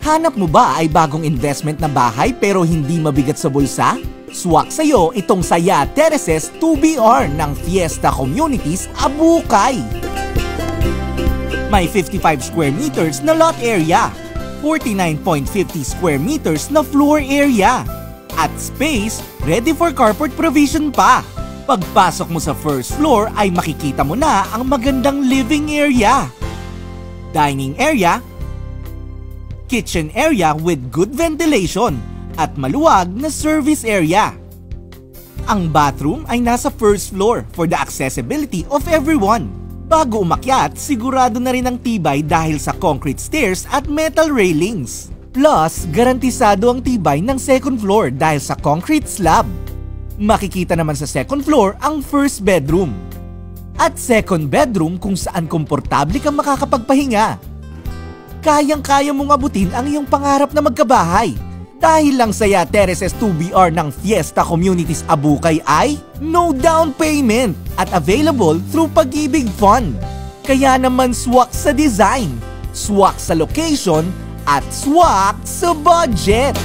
Hanap mo ba ay bagong investment na bahay pero hindi mabigat sa bulsa? Swak sa'yo itong Saya Terraces 2BR ng Fiesta Communities Abukay. May 55 square meters na lot area, 49.50 square meters na floor area, at space ready for carport provision pa. Pagpasok mo sa first floor ay makikita mo na ang magandang living area, dining area, kitchen area with good ventilation, at maluwag na service area. Ang bathroom ay nasa first floor for the accessibility of everyone. Bago umakyat, sigurado na rin ang tibay dahil sa concrete stairs at metal railings. Plus, garantisado ang tibay ng second floor dahil sa concrete slab. Makikita naman sa second floor ang first bedroom. At second bedroom kung saan komportable kang makakapagpahinga. Kayang-kaya mong abutin ang iyong pangarap na magkabahay. Dahil lang Saya Terraces 2BR ng Fiesta Communities Abukay ay no down payment at available through Pag-ibig Fund. Kaya naman swak sa design, swak sa location, at swak sa budget!